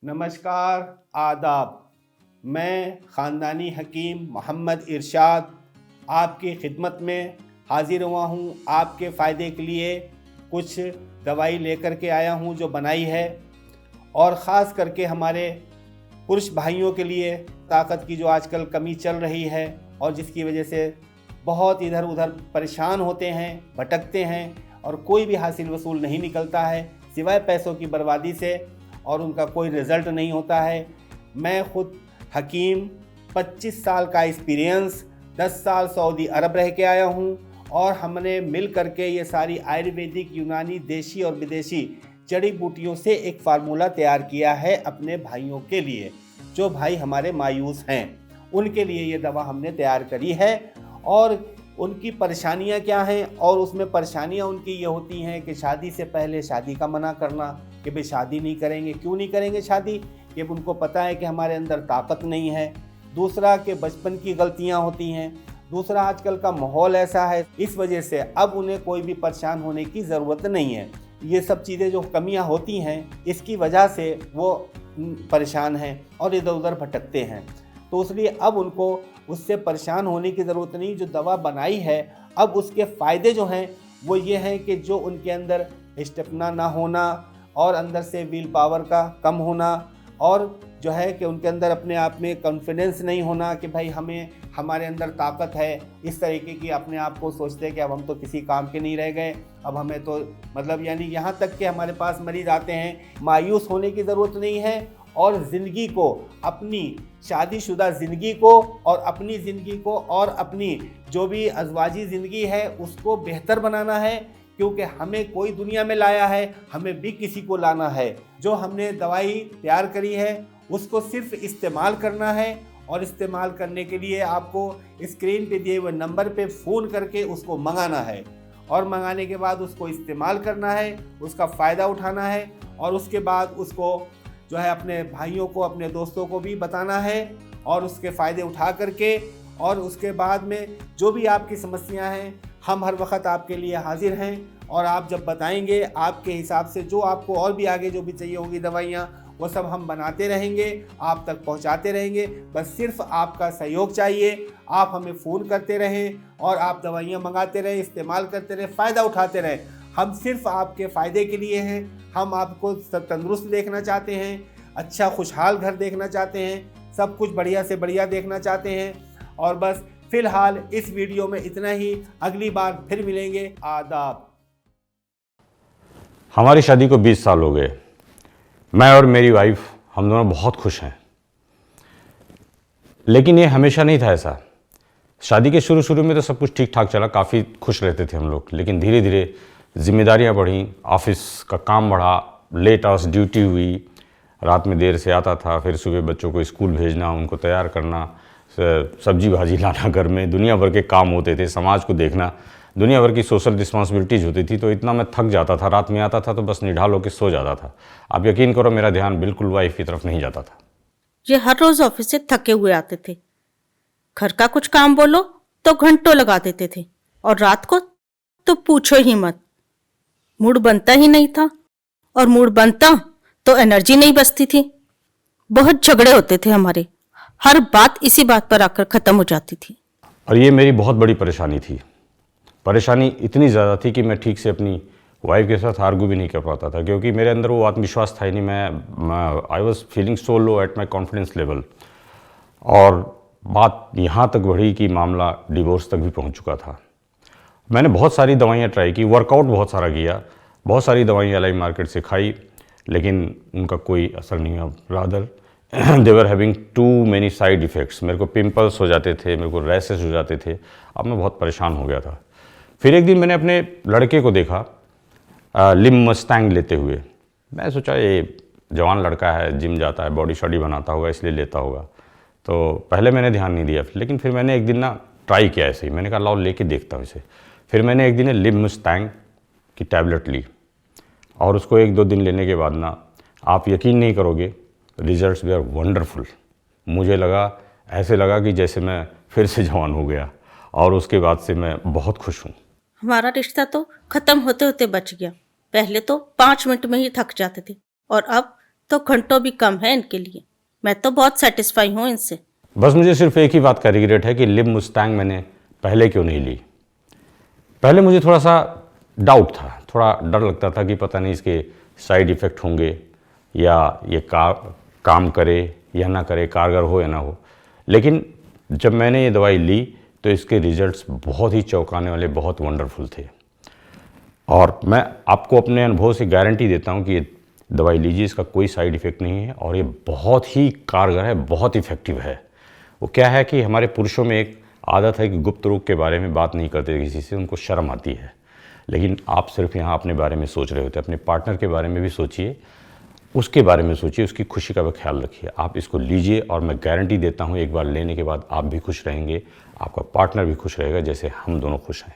नमस्कार, आदाब। मैं ख़ानदानी हकीम मोहम्मद इरशाद आपकी खिदमत में हाज़िर हुआ हूँ। आपके फ़ायदे के लिए कुछ दवाई लेकर के आया हूँ जो बनाई है, और ख़ास करके हमारे पुरुष भाइयों के लिए ताकत की जो आजकल कमी चल रही है और जिसकी वजह से बहुत इधर उधर परेशान होते हैं, भटकते हैं और कोई भी हासिल वसूल नहीं निकलता है सिवाय पैसों की बर्बादी से, और उनका कोई रिज़ल्ट नहीं होता है। मैं ख़ुद हकीम, 25 साल का एक्सपीरियंस, 10 साल सऊदी अरब रह के आया हूँ, और हमने मिल करके ये सारी आयुर्वेदिक, यूनानी, देशी और विदेशी जड़ी बूटियों से एक फार्मूला तैयार किया है अपने भाइयों के लिए। जो भाई हमारे मायूस हैं उनके लिए ये दवा हमने तैयार करी है। और उनकी परेशानियां क्या हैं, और उसमें परेशानियां उनकी ये होती हैं कि शादी से पहले शादी का मना करना, कि भाई शादी नहीं करेंगे। क्यों नहीं करेंगे शादी? कि उनको पता है कि हमारे अंदर ताकत नहीं है। दूसरा कि बचपन की गलतियां होती हैं। दूसरा आजकल का माहौल ऐसा है, इस वजह से अब उन्हें कोई भी परेशान होने की ज़रूरत नहीं है। ये सब चीज़ें जो कमियां होती हैं इसकी वजह से वो परेशान हैं और इधर उधर भटकते हैं। तो इसलिए अब उनको उससे परेशान होने की ज़रूरत नहीं। जो दवा बनाई है, अब उसके फ़ायदे जो हैं वो ये हैं कि जो उनके अंदर स्टेमिना ना होना और अंदर से विल पावर का कम होना, और जो है कि उनके अंदर अपने आप में कॉन्फिडेंस नहीं होना कि भाई हमारे अंदर ताकत है, इस तरीके की अपने आप को सोचते हैं कि अब हम तो किसी काम के नहीं रह गए, अब हमें तो मतलब यानी यहाँ तक कि हमारे पास मरीज़ आते हैं। मायूस होने की ज़रूरत नहीं है, और ज़िंदगी को, अपनी शादीशुदा ज़िंदगी को और अपनी ज़िंदगी को और अपनी जो भी अज़वाजी ज़िंदगी है उसको बेहतर बनाना है, क्योंकि हमें कोई दुनिया में लाया है, हमें भी किसी को लाना है। जो हमने दवाई तैयार करी है उसको सिर्फ इस्तेमाल करना है, और इस्तेमाल करने के लिए आपको स्क्रीन पे दिए हुए नंबर पे फ़ोन करके उसको मंगाना है, और मंगाने के बाद उसको इस्तेमाल करना है, उसका फ़ायदा उठाना है, और उसके बाद उसको जो है अपने भाइयों को, अपने दोस्तों को भी बताना है, और उसके फ़ायदे उठा करके, और उसके बाद में जो भी आपकी समस्याएं हैं हम हर वक्त आपके लिए हाजिर हैं। और आप जब बताएंगे आपके हिसाब से जो आपको और भी आगे जो भी चाहिए होगी दवाइयाँ, वो सब हम बनाते रहेंगे, आप तक पहुंचाते रहेंगे। बस सिर्फ आपका सहयोग चाहिए। आप हमें फ़ोन करते रहें और आप दवाइयाँ मंगाते रहें, इस्तेमाल करते रहें, फ़ायदा उठाते रहें। हम सिर्फ आपके फ़ायदे के लिए हैं। हम आपको तंदुरुस्त देखना चाहते हैं, अच्छा खुशहाल घर देखना चाहते हैं, सब कुछ बढ़िया से बढ़िया देखना चाहते हैं। और बस फ़िलहाल इस वीडियो में इतना ही। अगली बार फिर मिलेंगे। आदाब। हमारी शादी को 20 साल हो गए। मैं और मेरी वाइफ, हम दोनों बहुत खुश हैं। लेकिन ये हमेशा नहीं था ऐसा। शादी के शुरू में तो सब कुछ ठीक ठाक चला, काफ़ी खुश रहते थे हम लोग। लेकिन धीरे धीरे जिम्मेदारियां बढ़ी, ऑफिस का काम बढ़ा, लेट आवर्स ड्यूटी हुई, रात में देर से आता था, फिर सुबह बच्चों को स्कूल भेजना, उनको तैयार करना, सब्जी भाजी लाना, घर में दुनिया भर के काम होते थे, समाज को देखना, दुनिया भर की सोशल रिस्पॉन्सिबिलिटीज़ होती थी। तो इतना मैं थक जाता था, रात में आता था तो बस निढाल होकर सो जाता था। आप यकीन करो मेरा ध्यान बिल्कुल वाइफ की तरफ नहीं जाता था। ये हर रोज ऑफिस से थके हुए आते थे, घर का कुछ काम बोलो तो घंटों लगा देते थे, और रात को तो पूछो ही मत। मूड बनता ही नहीं था, और मूड बनता तो एनर्जी नहीं बचती थी। बहुत झगड़े होते थे हमारे, हर बात इसी बात पर आकर खत्म हो जाती थी। और ये मेरी बहुत बड़ी परेशानी थी। परेशानी इतनी ज़्यादा थी कि मैं ठीक से अपनी वाइफ के साथ आर्गू भी नहीं कर पाता था, क्योंकि मेरे अंदर वो आत्मविश्वास था ही नहीं। मैं I was feeling so low at my confidence level. और बात यहाँ तक बढ़ी कि मामला डिवोर्स तक भी पहुँच चुका था। मैंने बहुत सारी दवाइयाँ ट्राई की, वर्कआउट बहुत सारा किया, बहुत सारी दवाइयाँ लाई मार्केट से खाई, लेकिन उनका कोई असर नहीं हुआ। Rather they were having too many side effects. मेरे को पिंपल्स हो जाते थे, मेरे को रैसेस हो जाते थे। अब मैं बहुत परेशान हो गया था। फिर एक दिन मैंने अपने लड़के को देखा लिम मस्टैंग लेते हुए। मैं सोचा ये जवान लड़का है, जिम जाता है, बॉडी शॉडी बनाता होगा, इसलिए लेता होगा। तो पहले मैंने ध्यान नहीं दिया, लेकिन फिर मैंने एक दिन ना ट्राई किया ऐसे ही। मैंने कहा लाओ लेके देखता हूँ इसे। फिर मैंने एक दिन लिम मस्टैंग की टैबलेट ली, और उसको 1-2 दिन लेने के बाद ना आप यकीन नहीं करोगे, रिजल्ट्स वे आर वंडरफुल। मुझे ऐसे लगा कि जैसे मैं फिर से जवान हो गया, और उसके बाद से मैं बहुत खुश हूँ। हमारा रिश्ता तो खत्म होते होते बच गया। पहले तो 5 मिनट में ही थक जाते थे, और अब तो घंटों भी कम है इनके लिए। मैं तो बहुत सेटिस्फाई हूँ इनसे। बस मुझे सिर्फ एक ही बात का रिग्रेट है कि लिव मुस्टैंग मैंने पहले क्यों नहीं ली। पहले मुझे थोड़ा सा डाउट था, थोड़ा डर लगता था कि पता नहीं इसके साइड इफ़ेक्ट होंगे या ये काम करे या ना करे, कारगर हो या ना हो। लेकिन जब मैंने ये दवाई ली तो इसके रिजल्ट्स बहुत ही चौंकाने वाले, बहुत वंडरफुल थे। और मैं आपको अपने अनुभव से गारंटी देता हूँ कि ये दवाई लीजिए, इसका कोई साइड इफ़ेक्ट नहीं है और ये बहुत ही कारगर है, बहुत इफ़ेक्टिव है। वो क्या है कि हमारे पुरुषों में एक आदत है कि गुप्त रोग के बारे में बात नहीं करते किसी से, उनको शर्म आती है। लेकिन आप सिर्फ यहाँ अपने बारे में सोच रहे होते, अपने पार्टनर के बारे में भी सोचिए, उसके बारे में सोचिए, उसकी खुशी का भी ख्याल रखिए। आप इसको लीजिए और मैं गारंटी देता हूँ एक बार लेने के बाद आप भी खुश रहेंगे, आपका पार्टनर भी खुश रहेगा, जैसे हम दोनों खुश हैं।